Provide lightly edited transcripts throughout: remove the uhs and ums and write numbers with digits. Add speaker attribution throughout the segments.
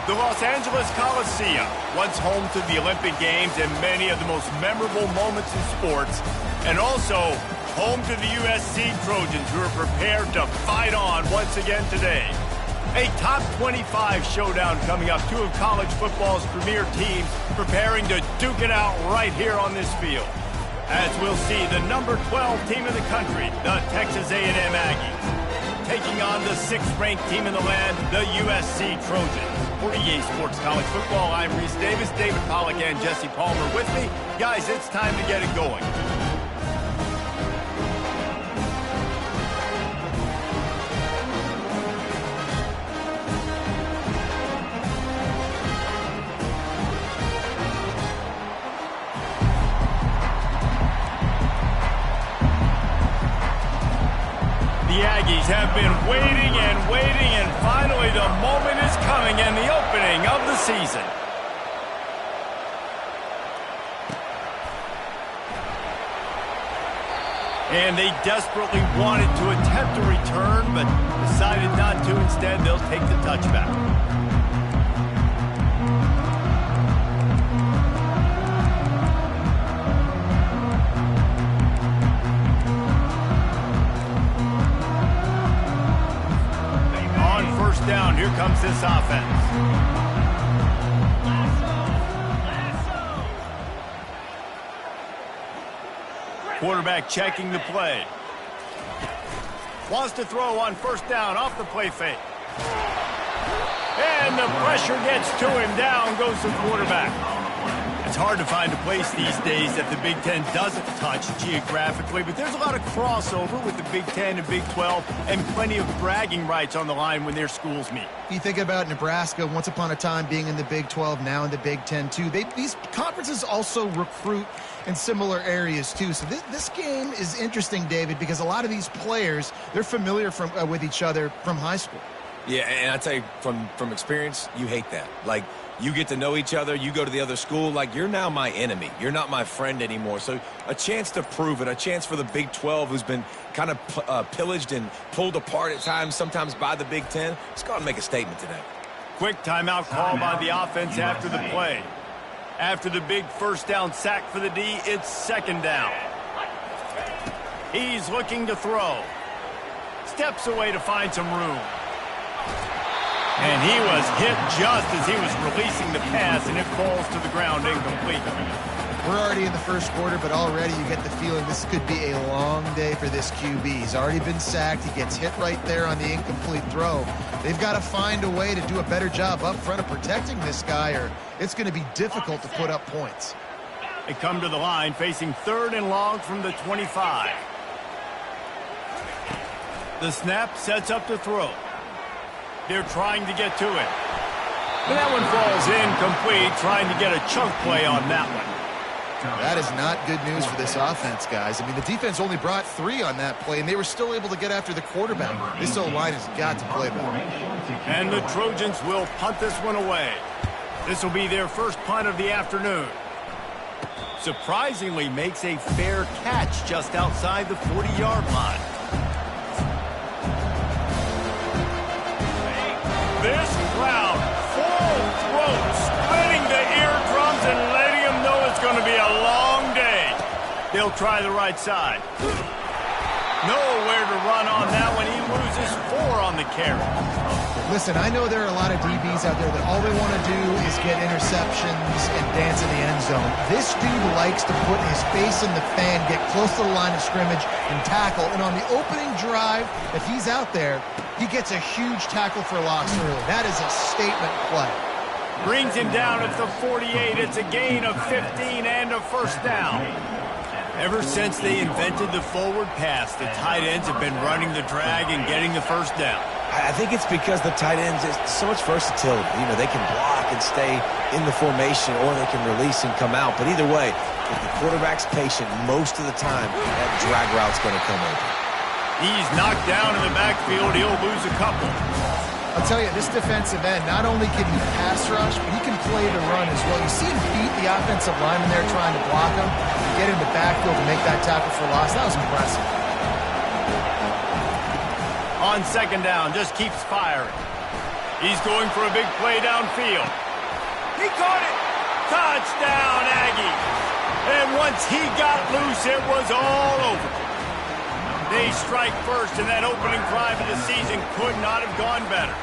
Speaker 1: The Los Angeles Coliseum, once home to the Olympic Games and many of the most memorable moments in sports, and also home to the USC Trojans, who are prepared to fight on once again today. A top 25 showdown coming up. Two of college football's premier teams preparing to duke it out right here on this field. As we'll see, the number 12 team in the country, the Texas A&M Aggies, taking on the 6th-ranked team in the land, the USC Trojans. For EA Sports College Football, I'm Reese Davis, David Pollack, and Jesse Palmer with me. Guys, it's time to get it going. The Aggies have been waiting and waiting, and finally the moment is coming and the opening of the season. And they desperately wanted to attempt a return, but decided not to. Instead, they'll take the touchback. Down, here comes this offense. Quarterback checking the play. Wants to throw on first down off the play fake. And the pressure gets to him. Down goes the quarterback. It's hard to find a place these days that the Big Ten doesn't touch geographically, but there's a lot of crossover with the Big Ten and Big 12 and plenty of bragging rights on the line when their schools meet.
Speaker 2: You think about Nebraska once upon a time being in the Big 12, now in the Big 10 too. These conferences also recruit in similar areas too. So this game is interesting, David, because a lot of these players, they're familiar with each other from high school.
Speaker 3: Yeah, and I tell you, from experience, you hate that. Like, you get to know each other, you go to the other school, like, you're now my enemy. You're not my friend anymore. So a chance to prove it, a chance for the Big 12, who's been kind of pillaged and pulled apart at times, sometimes by the Big 10. Let's go out and make a statement today.
Speaker 1: Quick timeout call by the offense after the play. After the big first down sack for the D, it's second down. He's looking to throw. Steps away to find some room. And he was hit just as he was releasing the pass, and it falls to the ground incomplete.
Speaker 2: We're already in the first quarter, but already you get the feeling this could be a long day for this QB. He's already been sacked. He gets hit right there on the incomplete throw. They've got to find a way to do a better job up front of protecting this guy, or it's going to be difficult to put up points.
Speaker 1: They come to the line facing 3rd and long from the 25. The snap sets up to throw. They're trying to get to it. And that one falls incomplete, trying to get a chunk play on that one.
Speaker 2: That is not good news for this offense, guys. I mean, the defense only brought 3 on that play, and they were still able to get after the quarterback. This O-line has got to play better.
Speaker 1: And the Trojans will punt this one away. This will be their first punt of the afternoon. Surprisingly makes a fair catch just outside the 40-yard line. This crowd, full throat, splitting the eardrums and letting them know it's going to be a long day. They'll try the right side. Nowhere to run on that one. He loses 4 on the carry.
Speaker 2: Listen, I know there are a lot of DBs out there that all they want to do is get interceptions and dance in the end zone. This dude likes to put his face in the fan, get close to the line of scrimmage, and tackle. And on the opening drive, if he's out there, he gets a huge tackle for loss early. That is a statement play.
Speaker 1: Brings him down at the 48. It's a gain of 15 and a first down. Ever since they invented the forward pass, the tight ends have been running the drag and getting the first down.
Speaker 3: I think it's because the tight ends, it's so much versatility. You know, they can block and stay in the formation, or they can release and come out. But either way, if the quarterback's patient most of the time, that drag route's going to come over.
Speaker 1: He's knocked down in the backfield. He'll lose a couple.
Speaker 2: I'll tell you, this defensive end, not only can he pass rush, but he can play the run as well. You see him beat the offensive lineman there trying to block him, and get in the backfield to make that tackle for loss. That was impressive.
Speaker 1: On second down, just keeps firing. He's going for a big play downfield. He caught it. Touchdown, Aggies. And once he got loose, it was all over. They strike first, and that opening drive of the season could not have gone better.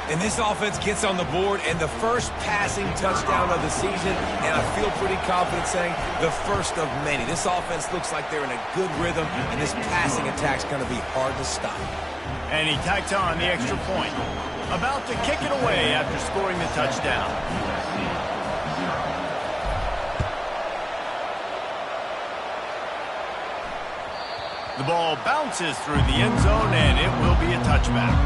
Speaker 3: And this offense gets on the board, and the first passing touchdown of the season, and I feel pretty confident saying the first of many. This offense looks like they're in a good rhythm, and this passing attack's going to be hard to stop.
Speaker 1: And he tacks on the extra point. About to kick it away after scoring the touchdown. The ball bounces through the end zone, and it will be a touchback.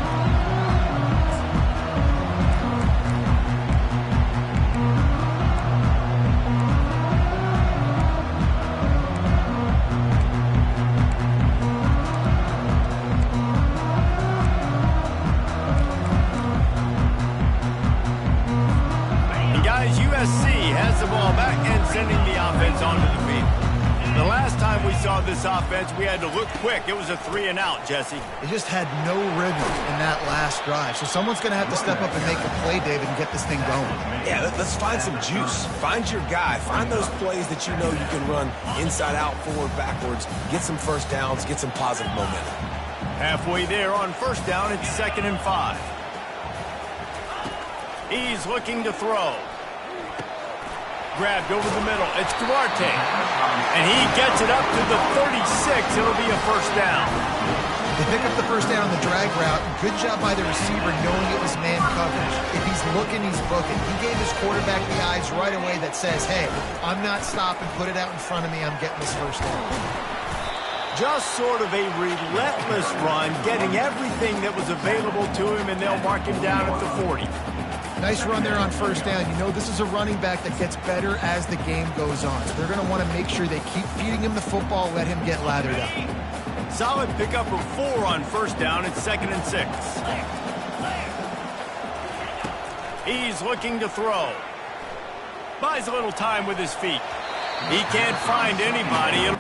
Speaker 1: USC has the ball back and sending the offense onto the field. The last time we saw this offense, we had to look quick. It was a 3-and-out, Jesse.
Speaker 2: They just had no rhythm in that last drive. So someone's going to have to step up and make a play, David, and get this thing going.
Speaker 3: Yeah, let's find some juice. Find your guy. Find those plays that you know you can run inside out, forward, backwards. Get some first downs. Get some positive momentum.
Speaker 1: Halfway there on first down, it's 2nd and 5. He's looking to throw. Grabbed over the middle. It's Duarte. And he gets it up to the 36. It'll be a first down.
Speaker 2: They pick up the first down on the drag route. Good job by the receiver knowing it was man coverage. If he's looking, he's booking. He gave his quarterback the eyes right away that says, hey, I'm not stopping. Put it out in front of me. I'm getting this first down.
Speaker 1: Just sort of a relentless run, getting everything that was available to him, and they'll mark him down at the 40.
Speaker 2: Nice run there on first down. You know this is a running back that gets better as the game goes on. So they're going to want to make sure they keep feeding him the football, let him get lathered up.
Speaker 1: Solid pickup of 4 on first down. It's 2nd and 6. He's looking to throw. Buys a little time with his feet. He can't find anybody.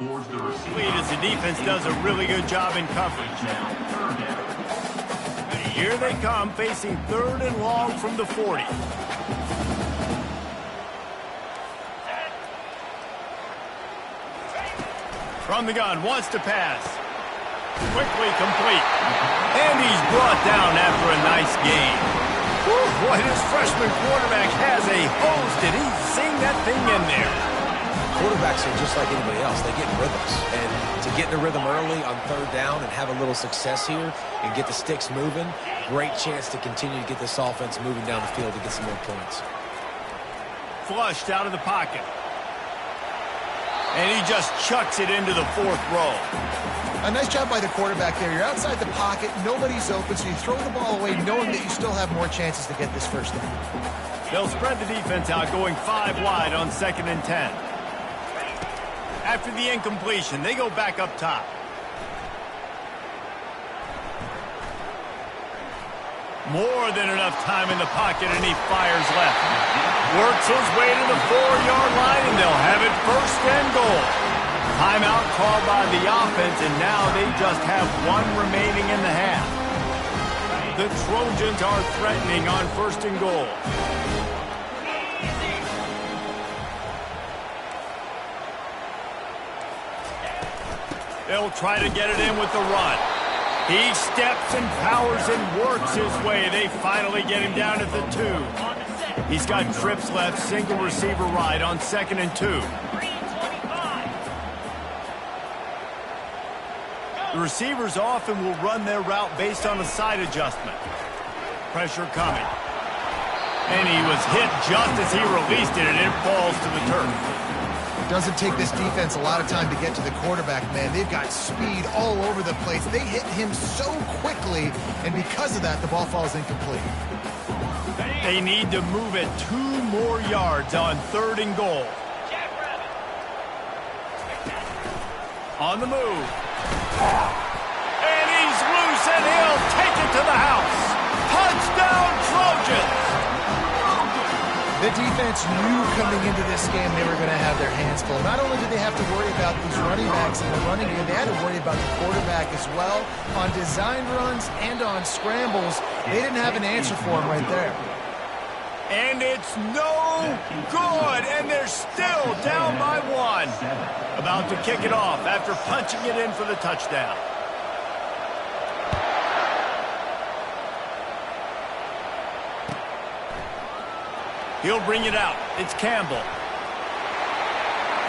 Speaker 1: As the defense does a really good job in coverage. Here they come, facing 3rd and long from the 40. From the gun, wants to pass. Quickly complete. And he's brought down after a nice gain. Whew, boy, this freshman quarterback has a hose. Did he sing that thing in there?
Speaker 3: Quarterbacks are just like anybody else. They get in rhythms. And to get in the rhythm early on 3rd down and have a little success here and get the sticks moving, great chance to continue to get this offense moving down the field to get some more points.
Speaker 1: Flushed out of the pocket. And he just chucks it into the 4th row.
Speaker 2: A nice job by the quarterback there. You're outside the pocket. Nobody's open, so you throw the ball away knowing that you still have more chances to get this first down.
Speaker 1: They'll spread the defense out, going 5 wide on 2nd and 10. After the incompletion, they go back up top. More than enough time in the pocket, and he fires left. Works his way to the 4-yard line, and they'll have it 1st and goal. Timeout called by the offense, and now they just have 1 remaining in the half. The Trojans are threatening on 1st and goal. They'll try to get it in with the run. He steps and powers and works his way. They finally get him down at the 2. He's got trips left, single receiver right on 2nd and 2. The receivers often will run their route based on a side adjustment. Pressure coming. And he was hit just as he released it, and it falls to the turf.
Speaker 2: Doesn't take this defense a lot of time to get to the quarterback, man. They've got speed all over the place. They hit him so quickly, and because of that, the ball falls incomplete.
Speaker 1: They need to move it 2 more yards on 3rd and goal. On the move. And he's loose, and he'll take it to the house. Touchdown, Trojans!
Speaker 2: The defense knew coming into this game they were going to have their hands full. Not only did they have to worry about these running backs in the running game, they had to worry about the quarterback as well. On design runs and on scrambles, they didn't have an answer for him right there.
Speaker 1: And it's no good, and they're still down by 1. About to kick it off after punching it in for the touchdown. He'll bring it out. It's Campbell.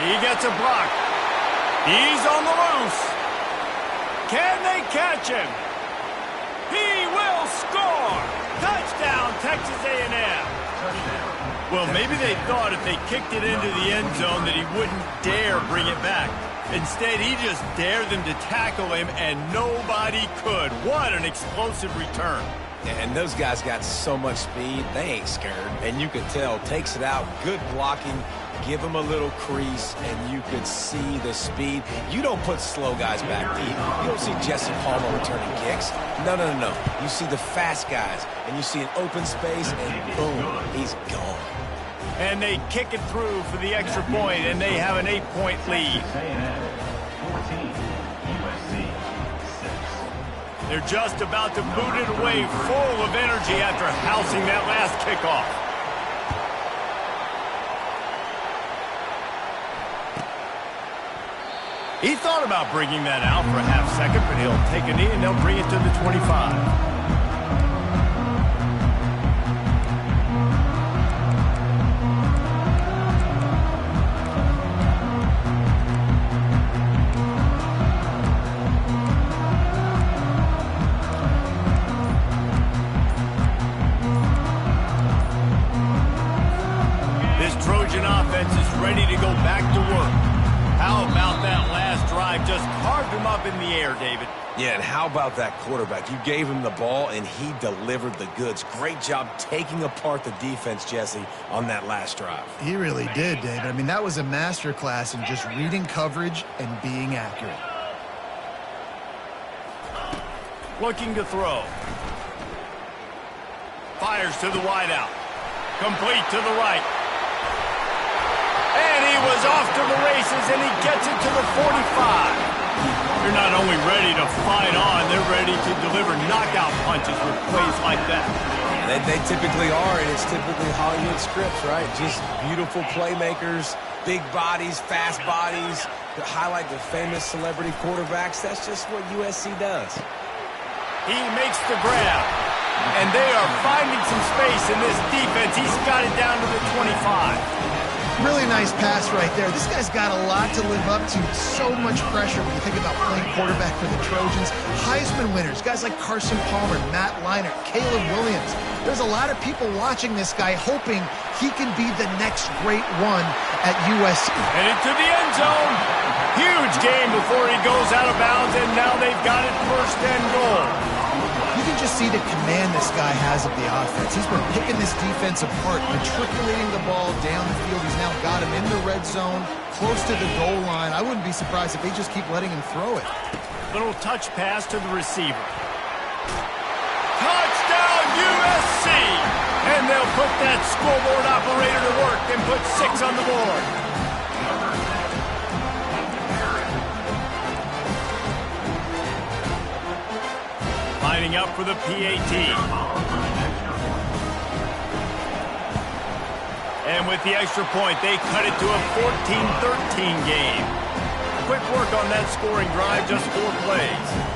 Speaker 1: He gets a block. He's on the loose. Can they catch him? He will score. Touchdown, Texas A&M. Well, maybe they thought if they kicked it into the end zone that he wouldn't dare bring it back. Instead, he just dared them to tackle him, and nobody could. What an explosive return.
Speaker 3: And those guys got so much speed, they ain't scared. And you could tell, takes it out, good blocking, give him a little crease, and you could see the speed. You don't put slow guys back deep. You don't see Jesse Palmer returning kicks. No. You see the fast guys, and you see an open space, and boom, he's gone.
Speaker 1: And they kick it through for the extra point, and they have an 8-point lead. They're just about to boot it away, full of energy after housing that last kickoff. He thought about bringing that out for a half second, but he'll take a knee and they'll bring it to the 25. Ready to go back to work. How about that last drive? Just carved him up in the air, David.
Speaker 3: Yeah, and how about that quarterback? You gave him the ball, and he delivered the goods. Great job taking apart the defense, Jesse, on that last drive.
Speaker 2: He really did, David. I mean, that was a masterclass in just reading coverage and being accurate.
Speaker 1: Looking to throw. Fires to the wideout. Complete to the right. And he was off to the races, and he gets it to the 45. They're not only ready to fight on, they're ready to deliver knockout punches with plays like that.
Speaker 3: They typically are, and it's typically Hollywood scripts, right? Just beautiful playmakers, big bodies, fast bodies, that highlight the famous celebrity quarterbacks. That's just what USC does.
Speaker 1: He makes the grab, and they are finding some space in this defense. He's got it down to the 25.
Speaker 2: Really nice pass right there. This guy's got a lot to live up to. So much pressure when you think about playing quarterback for the Trojans. Heisman winners, guys like Carson Palmer, Matt Leinart, Caleb Williams. There's a lot of people watching this guy hoping he can be the next great one at USC.
Speaker 1: And into the end zone. Huge game before he goes out of bounds, and now they've got it 1st and goal.
Speaker 2: You can just see the command this guy has of the offense. He's been picking this defense apart, matriculating the ball down the field. He's now got him in the red zone, close to the goal line. I wouldn't be surprised if they just keep letting him throw it.
Speaker 1: Little touch pass to the receiver. Touchdown USC! And they'll put that scoreboard operator to work and put 6 on the board. Lining up for the PAT. And with the extra point, they cut it to a 14-13 game. Quick work on that scoring drive, just 4 plays.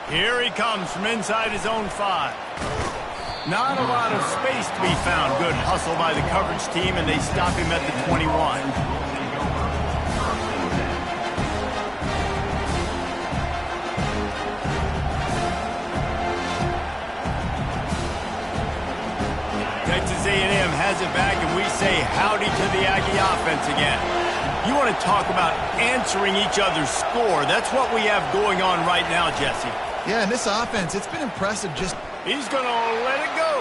Speaker 1: Here he comes from inside his own 5. Not a lot of space to be found. Good hustle by the coverage team, and they stop him at the 21. A&M has it back, and we say howdy to the Aggie offense again. You want to talk about answering each other's score. That's what we have going on right now, Jesse.
Speaker 2: Yeah, and this offense, it's been impressive.
Speaker 1: He's going to let it go.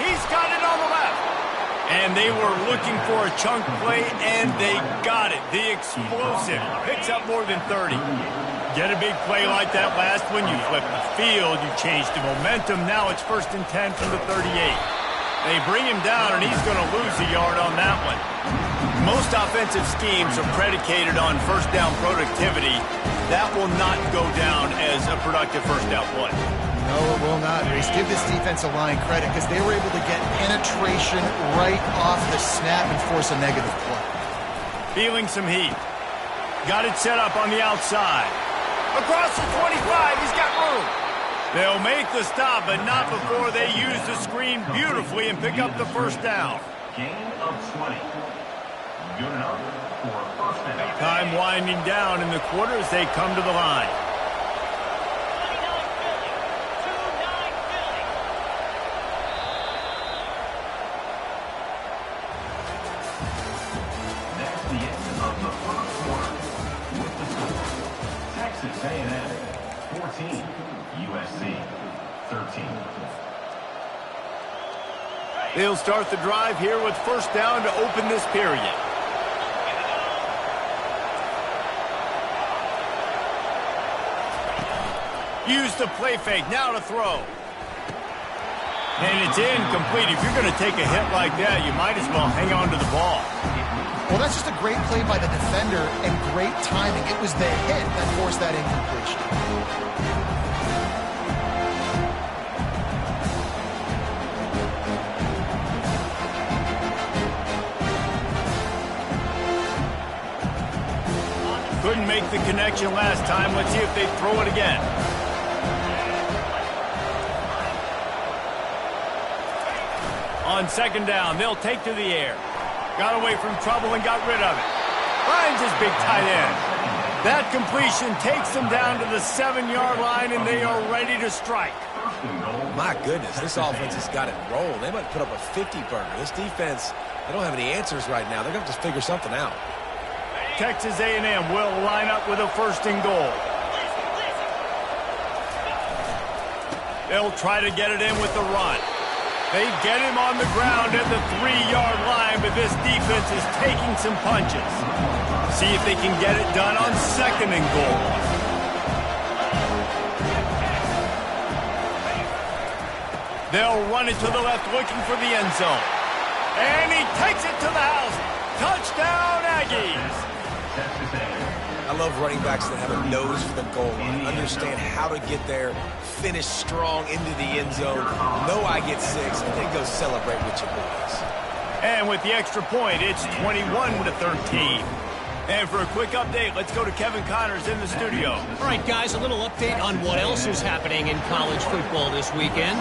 Speaker 1: He's got it on the left. And they were looking for a chunk play, and they got it. The explosive picks up more than 30. Get a big play like that last one, you flip the field, you change the momentum. Now it's 1st and 10 from the 38. They bring him down, and he's going to lose a yard on that one. Most offensive schemes are predicated on first down productivity. That will not go down as a productive first down play.
Speaker 2: No, it will not, Reese. Give this defensive line credit because they were able to get penetration right off the snap and force a negative play.
Speaker 1: Feeling some heat. Got it set up on the outside. Across the 25, he's got room. They'll make the stop, but not before they use the screen beautifully and pick up the first down.
Speaker 4: Gain of 20. Good enough for a first down.
Speaker 1: Time winding down in the quarter as they come to the line.
Speaker 4: That's the end of the first quarter. With the score, Texas A&M 14, USC 13.
Speaker 1: They'll start the drive here with first down to open this period. Use the play fake, now to throw. And it's incomplete. If you're going to take a hit like that, you might as well hang on to the ball.
Speaker 2: Well, that's just a great play by the defender and great timing. It was the hit that forced that incompletion.
Speaker 1: Couldn't make the connection last time. Let's see if they throw it again. On second down, they'll take to the air. Got away from trouble and got rid of it. Finds his big tight end. That completion takes them down to the 7-yard line, and they are ready to strike.
Speaker 3: My goodness, this offense has got it rolled. They might put up a 50-burger. This defense, they don't have any answers right now. They're going to have to figure something out.
Speaker 1: Texas A&M will line up with a 1st and goal. They'll try to get it in with the run. They get him on the ground at the 3-yard line, but this defense is taking some punches. See if they can get it done on 2nd and goal. They'll run it to the left looking for the end zone. And he takes it to the house. Touchdown, Aggies.
Speaker 3: I love running backs that have a nose for the goal line, understand how to get there, finish strong into the end zone, know I get 6, and then go celebrate with your boys.
Speaker 1: And with the extra point, it's 21-13. And for a quick update, let's go to Kevin Connors in the studio.
Speaker 5: All right, guys, a little update on what else is happening in college football this weekend.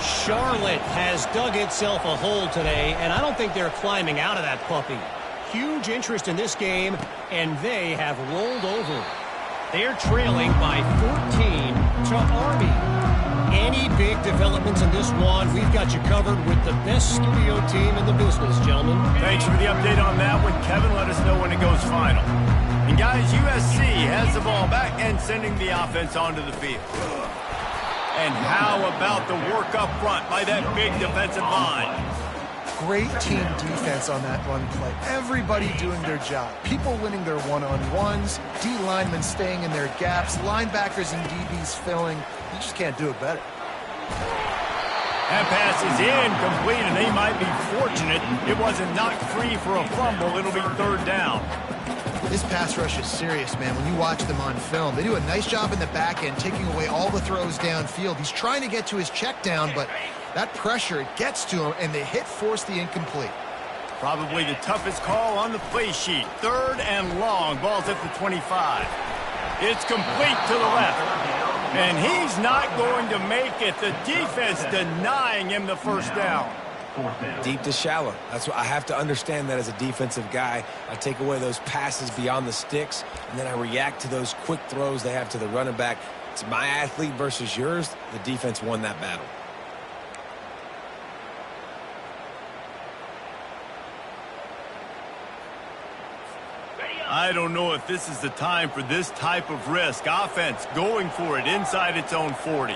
Speaker 5: Charlotte has dug itself a hole today, and I don't think they're climbing out of that puppy. Huge interest in this game, and they have rolled over. They're trailing by 14 to Army. Any big developments in this one, we've got you covered with the best studio team in the business, gentlemen.
Speaker 1: Thanks for the update on that one, Kevin. Let us know when it goes final. And guys, USC has the ball back and sending the offense onto the field. And how about the work up front by that big defensive line?
Speaker 2: Great team defense on that run play. Everybody doing their job. People winning their one-on-ones, D linemen staying in their gaps, linebackers and DBs filling. You just can't do it better.
Speaker 1: That pass is incomplete, and they might be fortunate it wasn't knocked free for a fumble. It'll be 3rd down.
Speaker 2: This pass rush is serious, man. When you watch them on film, they do a nice job in the back end, taking away all the throws downfield. He's trying to get to his check down, but that pressure, it gets to him, and the hit forced the incomplete.
Speaker 1: Probably the toughest call on the play sheet. 3rd and long. Ball's at the 25. It's complete to the left. And he's not going to make it. The defense denying him the first down.
Speaker 3: Deep to shallow. That's what I have to understand that as a defensive guy. I take away those passes beyond the sticks, and then I react to those quick throws they have to the running back. It's my athlete versus yours. The defense won that battle.
Speaker 1: I don't know if this is the time for this type of risk. Offense going for it inside its own 40.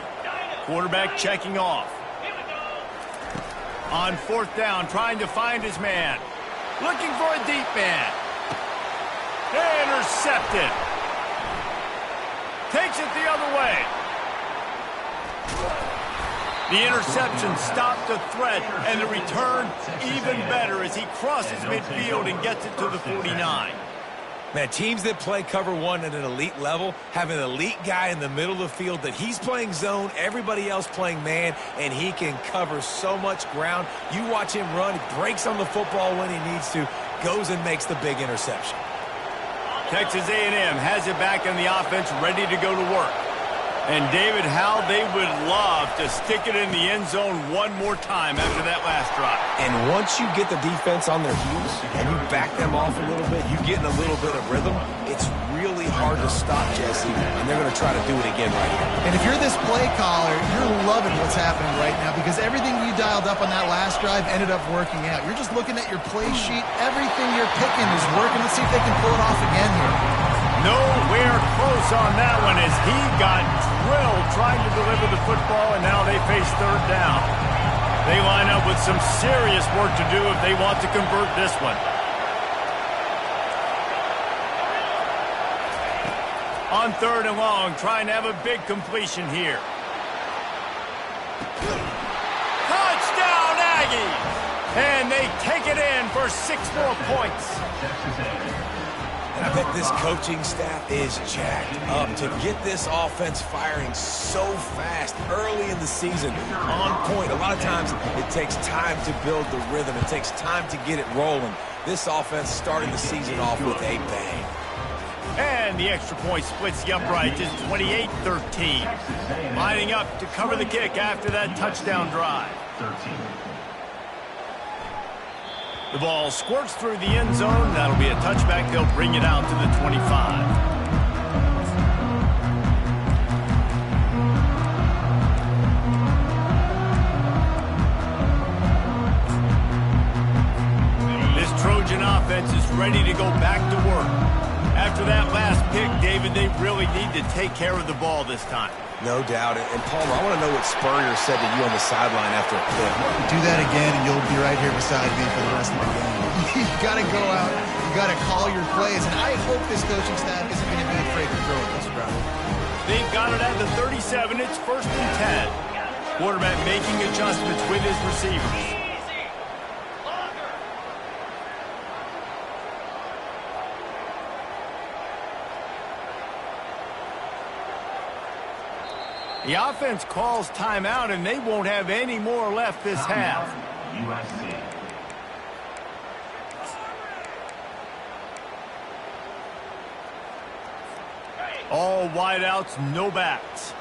Speaker 1: Quarterback checking off. On fourth down, trying to find his man. Looking for a deep man. Intercepted. Takes it the other way. The interception stopped the threat, and the return even better as he crosses midfield and gets it to the 49.
Speaker 3: Man, teams that play cover one at an elite level have an elite guy in the middle of the field that he's playing zone, everybody else playing man, and he can cover so much ground. You watch him run, he breaks on the football when he needs to, goes and makes the big interception.
Speaker 1: Texas A&M has it back in the offense, ready to go to work. And David, how they would love to stick it in the end zone one more time after that last drive.
Speaker 3: And once you get the defense on their heels and you back them off a little bit, you get in a little bit of rhythm, it's really hard to stop, Jesse, and they're going to try to do it again right here.
Speaker 2: And if you're this play caller, you're loving what's happening right now because everything you dialed up on that last drive ended up working out. You're just looking at your play sheet. Everything you're picking is working. Let's see if they can pull it off again here.
Speaker 1: Nowhere close on that one as he got drilled trying to deliver the football, and now they face third down. They line up with some serious work to do if they want to convert this one. On third and long, trying to have a big completion here. Touchdown, Aggies! And they take it in for 6 more points.
Speaker 3: And I bet this coaching staff is jacked up to get this offense firing so fast early in the season, on point. A lot of times it takes time to build the rhythm. It takes time to get it rolling. This offense starting the season off with a bang.
Speaker 1: And the extra point splits the uprights. It's 28-13. Lining up to cover the kick after that touchdown drive. The ball squirts through the end zone. That'll be a touchback. They'll bring it out to the 25. This Trojan offense is ready to go back to work. After that last pick, David, they really need to take care of the ball this time.
Speaker 3: No doubt. And Palmer, I want to know what Spurrier said to you on the sideline after a pick.
Speaker 2: Do that again, and you'll be right here beside me for the rest of the game. You got to go out. You got to call your plays, and I hope this coaching staff isn't going to be afraid to throw it this route.
Speaker 1: They've got it at the 37. It's 1st and 10. Quarterback making adjustments with his receivers. The offense calls timeout, and they won't have any more left this half.
Speaker 4: USC.
Speaker 1: All wideouts, no backs.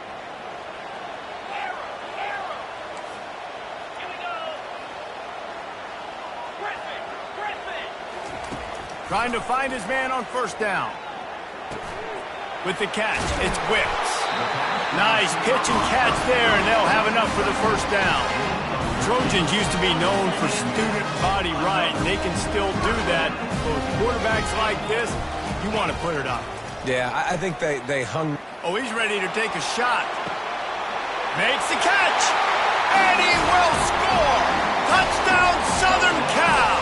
Speaker 1: Trying to find his man on first down. With the catch, it's Wicks. Nice pitch and catch there, and they'll have enough for the first down. Trojans used to be known for student body right. They can still do that. But with quarterbacks like this, you want to put it up.
Speaker 3: Yeah, I think they hung.
Speaker 1: Oh, he's ready to take a shot. Makes the catch, and he will score. Touchdown, Southern Cal.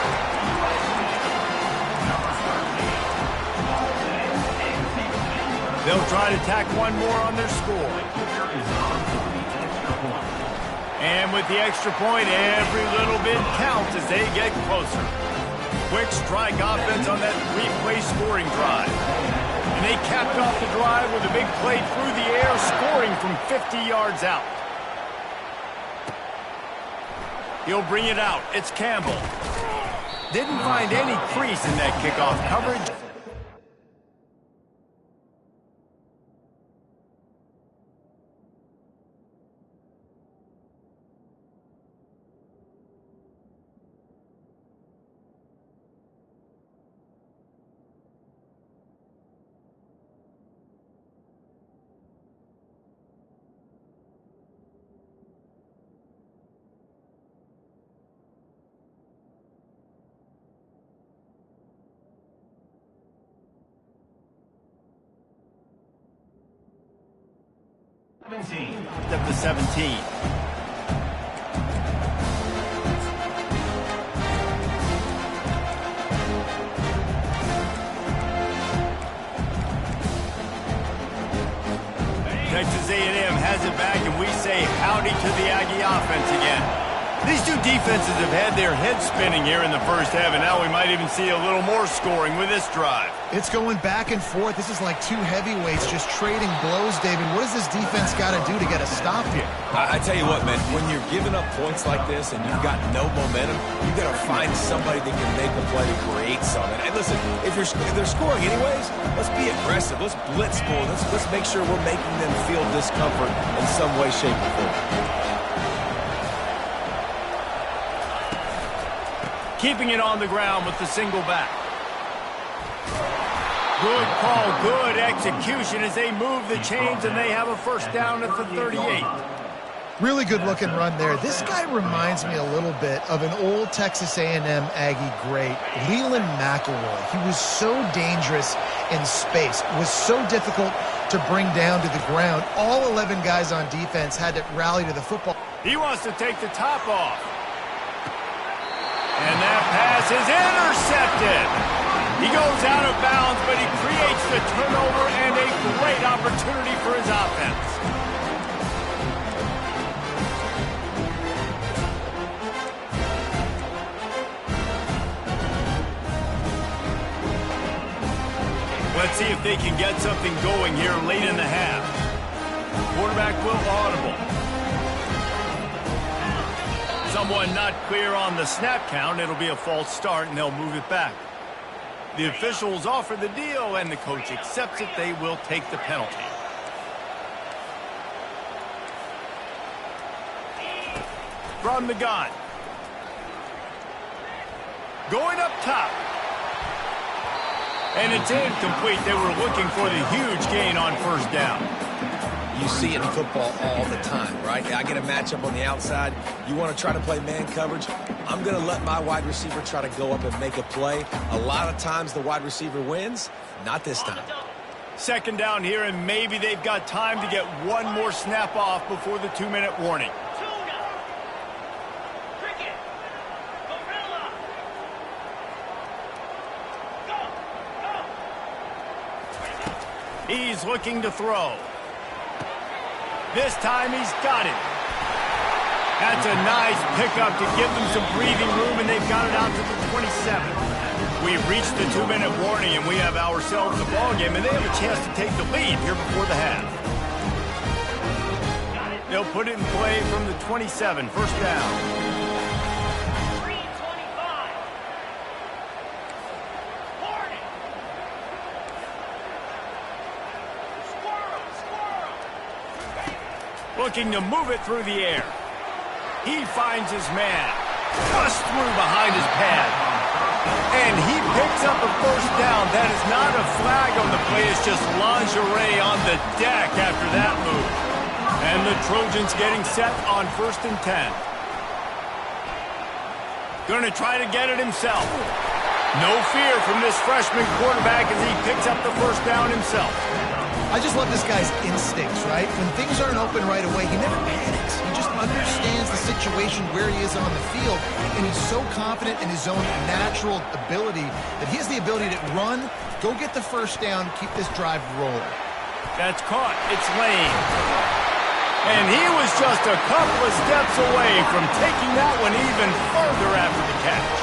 Speaker 1: They'll try to tack one more on their score. And with the extra point, every little bit counts as they get closer. Quick strike offense on that 3-play scoring drive. And they capped off the drive with a big play through the air, scoring from 50 yards out. He'll bring it out. It's Campbell. Didn't find any crease in that kickoff coverage.
Speaker 4: 17.
Speaker 1: At the 17. Texas A&M has it back, and we say howdy to the Aggie offense again. These two defenses have had their heads spinning here in the first half, and now we might even see a little more scoring with this drive.
Speaker 2: It's going back and forth. This is like two heavyweights just trading blows, David. What does this defense got to do to get a stop here?
Speaker 3: I tell you what, man, when you're giving up points like this and you've got no momentum, you've got to find somebody that can make a play to create something. And listen, if they're scoring anyways, let's be aggressive. Let's blitz more. Let's make sure we're making them feel discomfort in some way, shape, or form.
Speaker 1: Keeping it on the ground with the single back. Good call, good execution as they move the chains, and they have a first down at the 38.
Speaker 2: Really good-looking run there. This guy reminds me a little bit of an old Texas A&M Aggie great, Leland McElroy. He was so dangerous in space, was so difficult to bring down to the ground. All 11 guys on defense had to rally to the football.
Speaker 1: He wants to take the top off. And that pass is intercepted. He goes out of bounds, but he creates the turnover and a great opportunity for his offense. Let's see if they can get something going here late in the half. Quarterback will audible. Someone not clear on the snap count. It'll be a false start, and they'll move it back. The officials offer the deal, and the coach accepts it. They will take the penalty. From the gun. Going up top. And it's incomplete. They were looking for the huge gain on first down.
Speaker 3: You see it in football all the time, right? I get a matchup on the outside. You want to try to play man coverage? I'm going to let my wide receiver try to go up and make a play. A lot of times the wide receiver wins. Not this time.
Speaker 1: Second down here, and maybe they've got time to get one more snap off before the 2-minute warning. He's looking to throw. This time he's got it. That's a nice pickup to give them some breathing room, and they've got it out to the 27. We've reached the 2-minute warning, and we have ourselves a ball game, and they have a chance to take the lead here before the half. They'll put it in play from the 27, first down. Looking to move it through the air. He finds his man. Bust through behind his pad. And he picks up a first down. That is not a flag on the play. It's just lingerie on the deck after that move. And the Trojans getting set on 1st and 10. Going to try to get it himself. No fear from this freshman quarterback as he picks up the first down himself.
Speaker 2: I just love this guy's instincts, right? When things aren't open right away, he never panics. He just understands the situation where he is on the field, and he's so confident in his own natural ability that he has the ability to run, go get the first down, keep this drive rolling.
Speaker 1: That's caught. It's Lane. And he was just a couple of steps away from taking that one even further after the catch.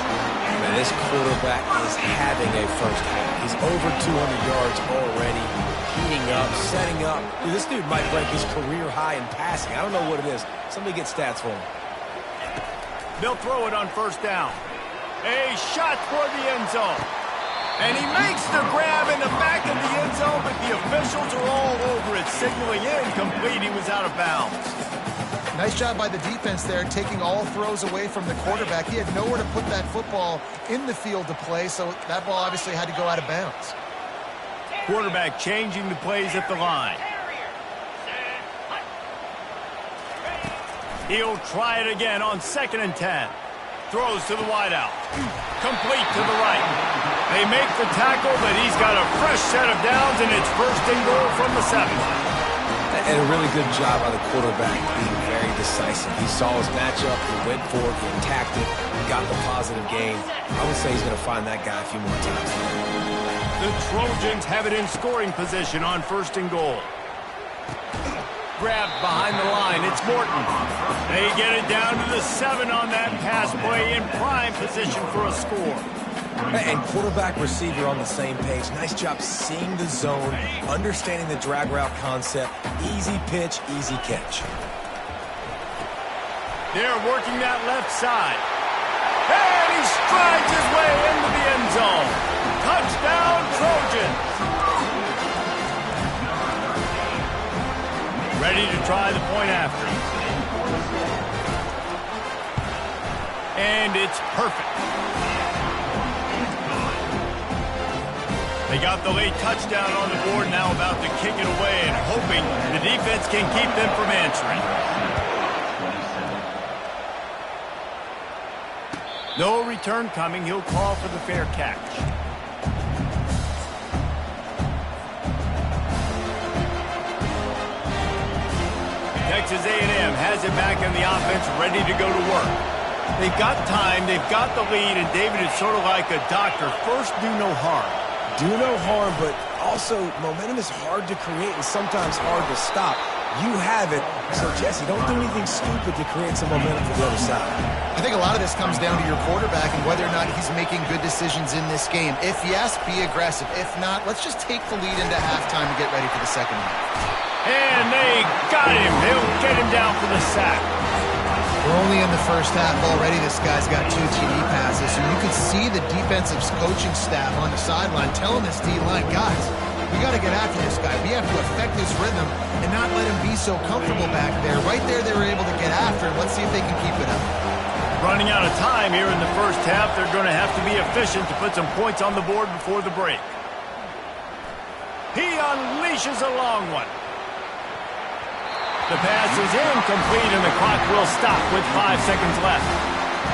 Speaker 3: Man, this quarterback is having a first half. He's over 200 yards already. Heating up, setting up. Dude, this dude might break his career high in passing. I don't know what it is. Somebody get stats for him.
Speaker 1: They'll throw it on first down. A shot toward the end zone. And he makes the grab in the back of the end zone, but the officials are all over it, signaling incomplete. He was out of bounds.
Speaker 2: Nice job by the defense there, taking all throws away from the quarterback. He had nowhere to put that football in the field to play, so that ball obviously had to go out of bounds.
Speaker 1: Quarterback changing the plays at the line. He'll try it again on 2nd and 10. Throws to the wideout. Complete to the right. They make the tackle, but he's got a fresh set of downs, and it's 1st and goal from the 7.
Speaker 3: And a really good job by the quarterback being very decisive. He saw his matchup, he went for it, he attacked it, got the positive gain. I would say he's going to find that guy a few more times.
Speaker 1: The Trojans have it in scoring position on 1st and goal. Grabbed behind the line, it's Morton. They get it down to the 7 on that pass play, in prime position for a score.
Speaker 3: And quarterback receiver on the same page. Nice job seeing the zone, understanding the drag route concept. Easy pitch, easy catch.
Speaker 1: They're working that left side. And he strides his way into the end zone. Touchdown, Trojans. Ready to try the point after. And it's perfect. They got the late touchdown on the board, now about to kick it away and hoping the defense can keep them from answering. No return coming. He'll call for the fair catch. Texas A&M has it back in the offense, ready to go to work. They've got time, they've got the lead, and David is sort of like a doctor. First, do no harm.
Speaker 3: Do no harm, but also momentum is hard to create and sometimes hard to stop. You have it, so Jesse, don't do anything stupid to create some momentum for the other side.
Speaker 2: I think a lot of this comes down to your quarterback and whether or not he's making good decisions in this game. If yes, be aggressive. If not, let's just take the lead into halftime and get ready for the second half.
Speaker 1: And they got him. They'll get him down for the sack.
Speaker 2: We're only in the first half already. This guy's got 2 TD passes, and you could see the defensive coaching staff on the sideline telling this D-line, guys, we got to get after this guy. We have to affect his rhythm and not let him be so comfortable back there. Right there, they were able to get after him. Let's see if they can keep it up.
Speaker 1: Running out of time here in the first half. They're going to have to be efficient to put some points on the board before the break. He unleashes a long one. The pass is incomplete, and the clock will stop with 5 seconds left.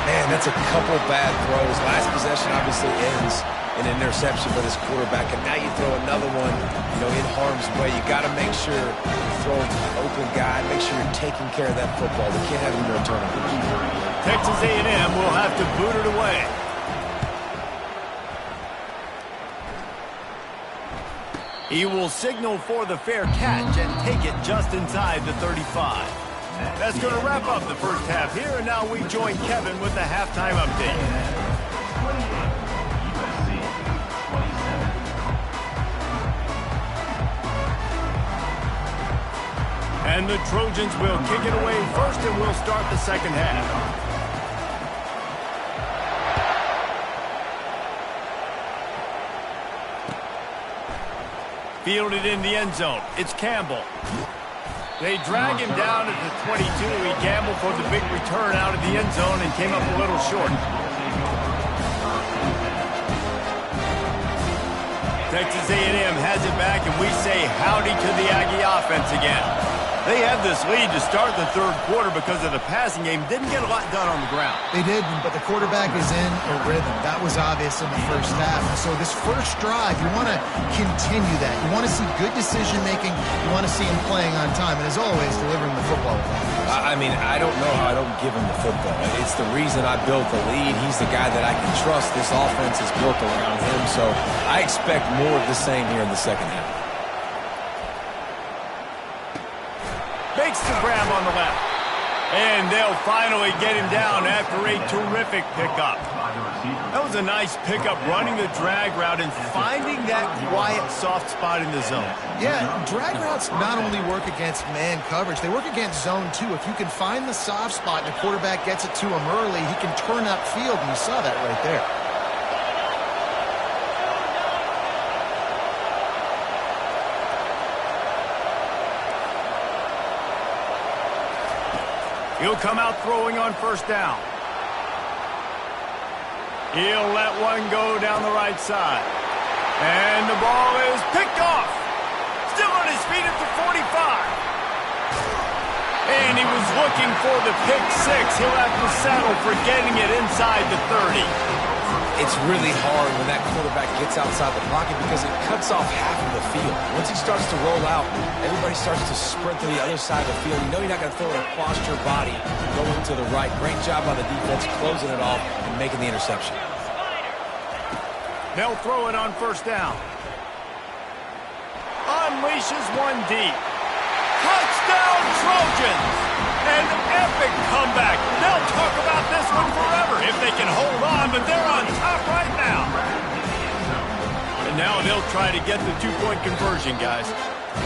Speaker 3: Man, that's a couple bad throws. Last possession obviously ends in an interception for this quarterback, and now you throw another one, in harm's way. You got to make sure you throw to the open guy, make sure you're taking care of that football. They can't have any more turnovers.
Speaker 1: Texas A&M will have to boot it away. He will signal for the fair catch and take it just inside the 35. That's going to wrap up the first half here, and now we join Kevin with the halftime update. And the Trojans will kick it away first, and we'll start the second half. Fielded in the end zone. It's Campbell. They drag him down at the 22. He gambled for the big return out of the end zone and came up a little short. Texas A&M has it back, and we say howdy to the Aggie offense again. They had this lead to start the third quarter because of the passing game. Didn't get a lot done on the ground.
Speaker 2: They didn't, but the quarterback is in a rhythm. That was obvious in the first half. So this first drive, you want to continue that. You want to see good decision-making. You want to see him playing on time. And as always, delivering the football.
Speaker 3: I mean, I don't know how I don't give him the football. It's the reason I built the lead. He's the guy that I can trust. This offense is built around him. So I expect more of the same here in the second half.
Speaker 1: Makes the grab on the left. And they'll finally get him down after a terrific pickup. That was a nice pickup, running the drag route and finding that quiet, soft spot in the zone.
Speaker 2: Yeah, drag routes not only work against man coverage, they work against zone too. If you can find the soft spot and the quarterback gets it to him early, he can turn upfield, and you saw that right there.
Speaker 1: He'll come out throwing on first down. He'll let one go down the right side. And the ball is picked off. Still on his feet at the 45. And he was looking for the pick six. He'll have to settle for getting it inside the 30.
Speaker 3: it's really hard when that quarterback gets outside the pocket because it cuts off half of the field. Once he starts to roll out, everybody starts to sprint to the other side of the field. You know you're not going to throw it across your body going to the right. Great job by the defense closing it off and making the interception.
Speaker 1: They'll throw it on first down. Unleashes one deep. Touchdown Trojans! An epic comeback. They'll talk about this one forever if they can hold on, but they're on top right now. And now they'll try to get the two-point conversion, guys.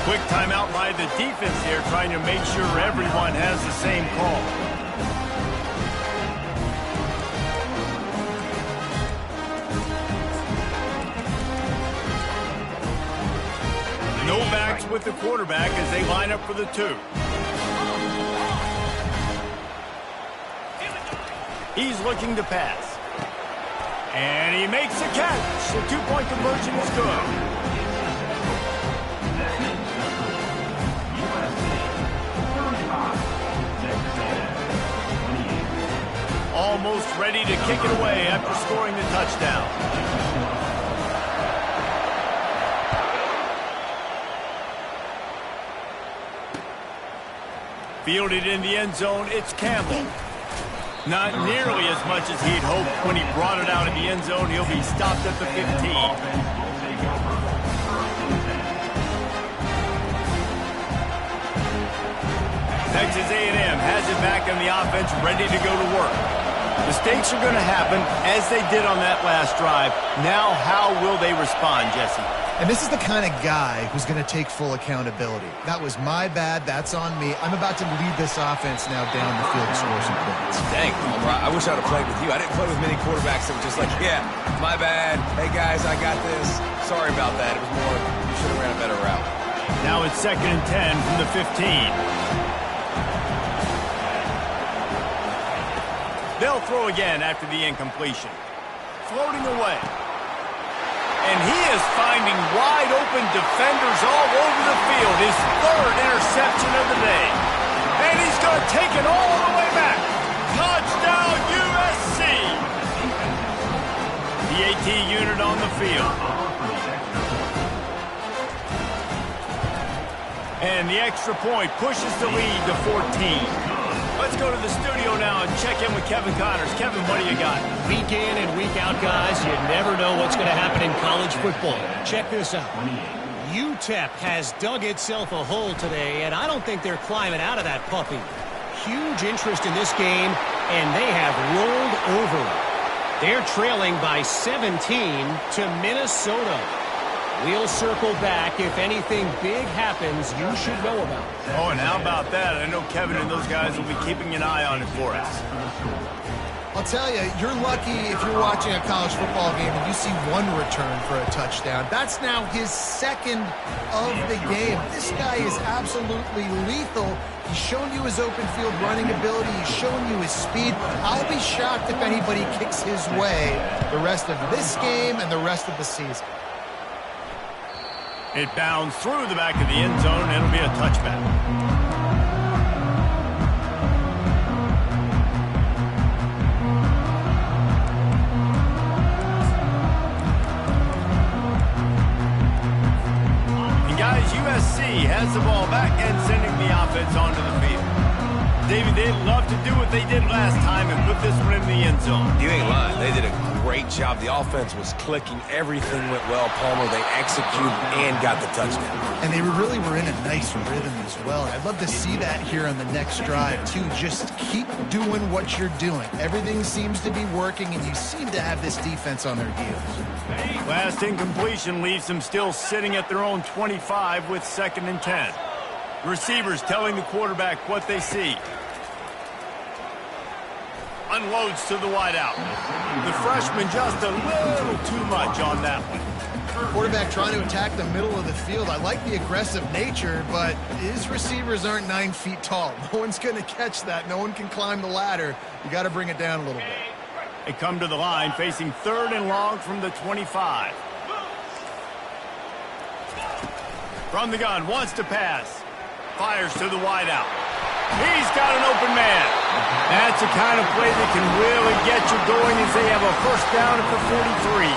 Speaker 1: Quick timeout by the defense here, trying to make sure everyone has the same call. No backs with the quarterback as they line up for the two. He's looking to pass. And he makes a catch. The two-point conversion is good. Almost ready to kick it away after scoring the touchdown. Fielded in the end zone, it's Campbell. Not nearly as much as he'd hoped when he brought it out of the end zone. He'll be stopped at the 15. Texas A&M has it back on the offense, ready to go to work. Mistakes are going to happen, as they did on that last drive. Now, how will they respond, Jesse?
Speaker 2: And this is the kind of guy who's going to take full accountability. That was my bad. That's on me. I'm about to lead this offense now down the field to score some points.
Speaker 3: Dang, I wish I'd have played with you. I didn't play with many quarterbacks that were just like, yeah, my bad. Hey, guys, I got this. Sorry about that. It was more, you should have ran a better route.
Speaker 1: Now it's 2nd and 10 from the 15. They'll throw again after the incompletion. Floating away. And he is finding wide-open defenders all over the field. His 3rd interception of the day. And he's going to take it all the way back. Touchdown, USC! The AT unit on the field. And the extra point pushes the lead to 14. Let's go to the studio now and check in with Kevin Connors. Kevin, what do you got?
Speaker 5: Week in and week out, guys, you never know what's going to happen in college football. Check this out. UTEP has dug itself a hole today, and I don't think they're climbing out of that puppy. Huge interest in this game, and they have rolled over. They're trailing by 17 to Minnesota. We'll circle back. If anything big happens, you should know about it.
Speaker 1: Oh, and how about that? I know Kevin and those guys will be keeping an eye on it for us.
Speaker 2: I'll tell you, you're lucky if you're watching a college football game and you see one return for a touchdown. That's now his 2nd of the game. This guy is absolutely lethal. He's shown you his open field running ability. He's shown you his speed. I'll be shocked if anybody kicks his way the rest of this game and the rest of the season.
Speaker 1: It bounds through the back of the end zone, and it'll be a touchback. And guys, USC has the ball back and sending the offense onto the field. David, they'd love to do what they did last time and put this one in the end zone.
Speaker 3: You ain't lying. They did a great job. The offense was clicking. Everything went well, Palmer. They executed and got the touchdown.
Speaker 2: And they really were in a nice rhythm as well. I'd love to see that here on the next drive, too. Just keep doing what you're doing. Everything seems to be working, and you seem to have this defense on their heels.
Speaker 1: Last incompletion leaves them still sitting at their own 25 with 2nd and 10. Receivers telling the quarterback what they see. Unloads to the wideout. The freshman just a little too much on that one.
Speaker 2: Quarterback trying to attack the middle of the field. I like the aggressive nature, but his receivers aren't 9 feet tall. No one's going to catch that. No one can climb the ladder. You got to bring it down a little bit.
Speaker 1: They come to the line facing 3rd and long from the 25. From the gun, wants to pass. Fires to the wideout. He's got an open man. That's the kind of play that can really get you going as they have a first down at the 43.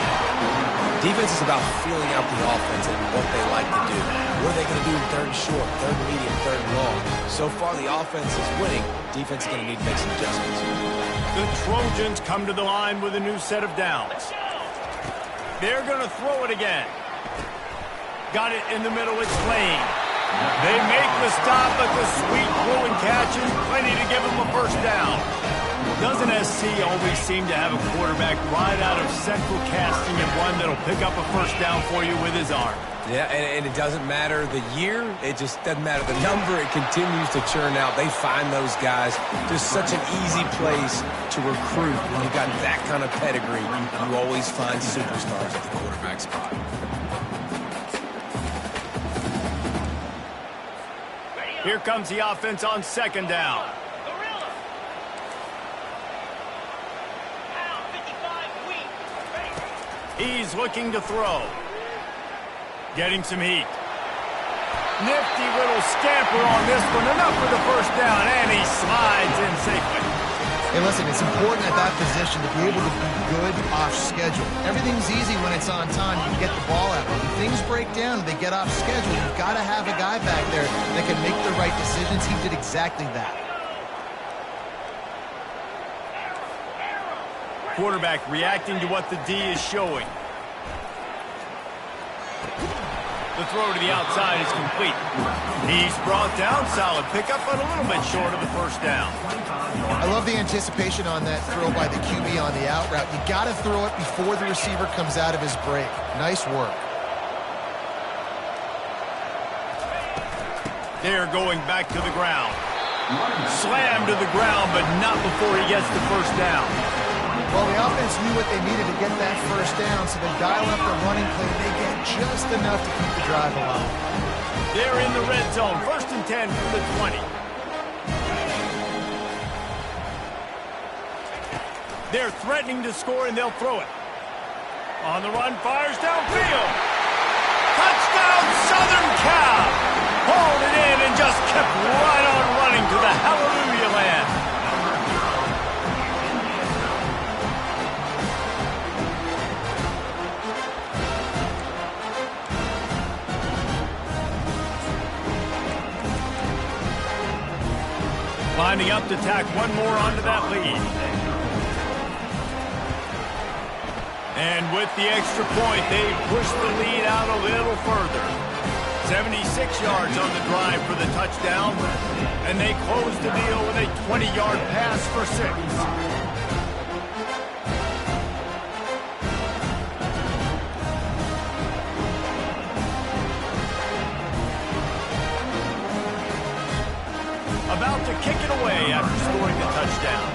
Speaker 3: Defense is about feeling out the offense and what they like to do. What are they going to do in third and short, third and medium, third and long? So far, the offense is winning. Defense is going to need to make some adjustments.
Speaker 1: The Trojans come to the line with a new set of downs. They're going to throw it again. Got it in the middle. It's Lane. They make the stop, but the sweet throw and catch is plenty to give them a first down. Doesn't SC always seem to have a quarterback right out of central casting and one that'll pick up a first down for you with his arm?
Speaker 3: Yeah, and it doesn't matter the year. It just doesn't matter the number. It continues to churn out. They find those guys. Just such an easy place to recruit. When you've got that kind of pedigree, you always find superstars at the quarterback spot.
Speaker 1: Here comes the offense on second down. He's looking to throw. Getting some heat. Nifty little scamper on this one. Enough for the first down, and he slides in safely.
Speaker 2: Hey, listen, it's important at that position to be able to be good off schedule. Everything's easy when it's on time. You get the ball out. When things break down, they get off schedule. You've got to have a guy back there that can make the right decisions. He did exactly that.
Speaker 1: Quarterback reacting to what the D is showing. The throw to the outside is complete. He's brought down. Solid pickup, but a little bit short of the first down.
Speaker 2: I love the anticipation on that throw by the QB on the out route. You got to throw it before the receiver comes out of his break. Nice work.
Speaker 1: They're going back to the ground. Slam to the ground, but not before he gets the first down.
Speaker 2: Well, the offense knew what they needed to get that first down, so they dial up the running play. They get just enough to keep the drive alive.
Speaker 1: They're in the red zone. First and 10 from the 20. They're threatening to score, and they'll throw it. On the run, fires downfield. Touchdown, Southern Cal! Hauled it in and just kept right on running to the hallelujah land. Lining up to tack one more onto that lead. And with the extra point, they push the lead out a little further. 76 yards on the drive for the touchdown. And they close the deal with a 20-yard pass for 6. About to kick it away after scoring the touchdown.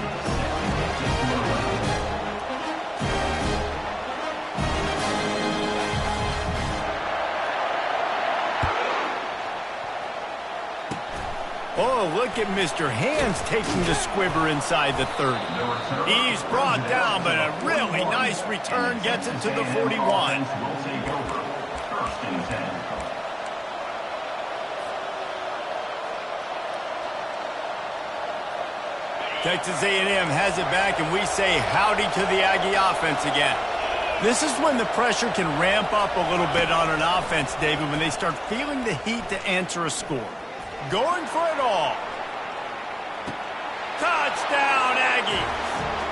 Speaker 1: Oh, look at Mr. Hands taking the squibber inside the 30. He's brought down, but a really nice return gets it to the 41.
Speaker 4: First and 10.
Speaker 1: Texas A&M has it back, and we say howdy to the Aggie offense again. This is when the pressure can ramp up a little bit on an offense, David, when they start feeling the heat to answer a score. Going for it all. Touchdown, Aggies.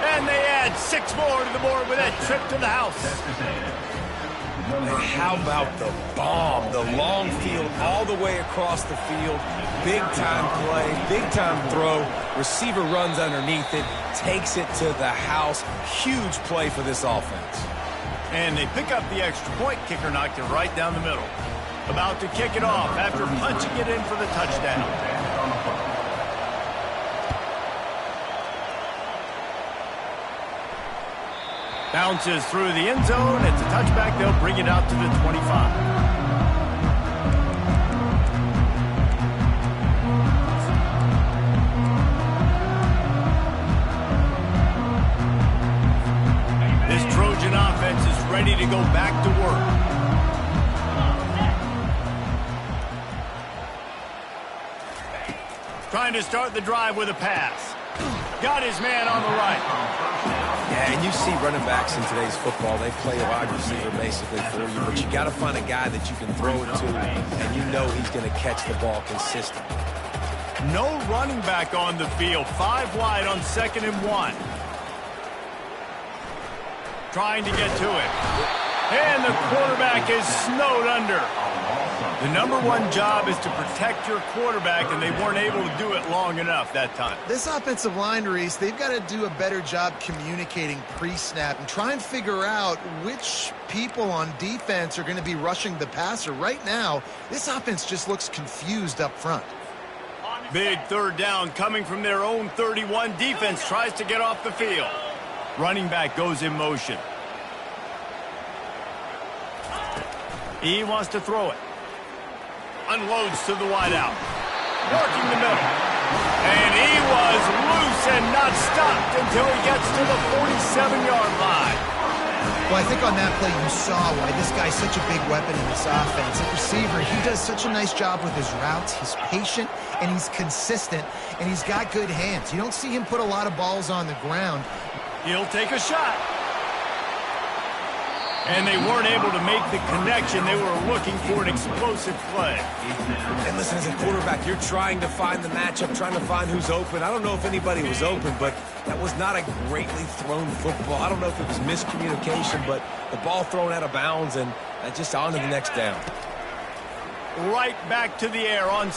Speaker 1: And they add 6 more to the board with that trip to the house.
Speaker 3: And how about the bomb? The long field all the way across the field. Big-time play, big-time throw. Receiver runs underneath it, takes it to the house. Huge play for this offense.
Speaker 1: And they pick up the extra point. Kicker knocked it right down the middle. About to kick it off after punching it in for the touchdown. Bounces through the end zone. It's a touchback. They'll bring it out to the 25. This Trojan offense is ready to go back to work. Trying to start the drive with a pass. Got his man on the right.
Speaker 3: Yeah, and you see running backs in today's football, they play a wide receiver basically for you, but you got to find a guy that you can throw it to, and you know he's going to catch the ball consistently.
Speaker 1: No running back on the field. 5 wide on 2nd and 1. Trying to get to it. And the quarterback is snowed under. The number one job is to protect your quarterback, and they weren't able to do it long enough that time.
Speaker 2: This offensive line, Reese, they've got to do a better job communicating pre-snap and try and figure out which people on defense are going to be rushing the passer. Right now, this offense just looks confused up front.
Speaker 1: Big 3rd down coming from their own 31. Defense tries to get off the field. Running back goes in motion. He wants to throw it. Unloads to the wideout. Working the middle. And he was loose and not stopped until he gets to the 47-yard line.
Speaker 2: Well, I think on that play you saw why this guy's such a big weapon in this offense. At receiver, he does such a nice job with his routes. He's patient, and he's consistent, and he's got good hands. You don't see him put a lot of balls on the ground.
Speaker 1: He'll take a shot. And they weren't able to make the connection. They were looking for an explosive play.
Speaker 3: And listen, as a quarterback, you're trying to find the matchup, trying to find who's open. I don't know if anybody was open, but that was not a greatly thrown football. I don't know if it was miscommunication, but the ball thrown out of bounds and just on to the next down.
Speaker 1: Right back to the air on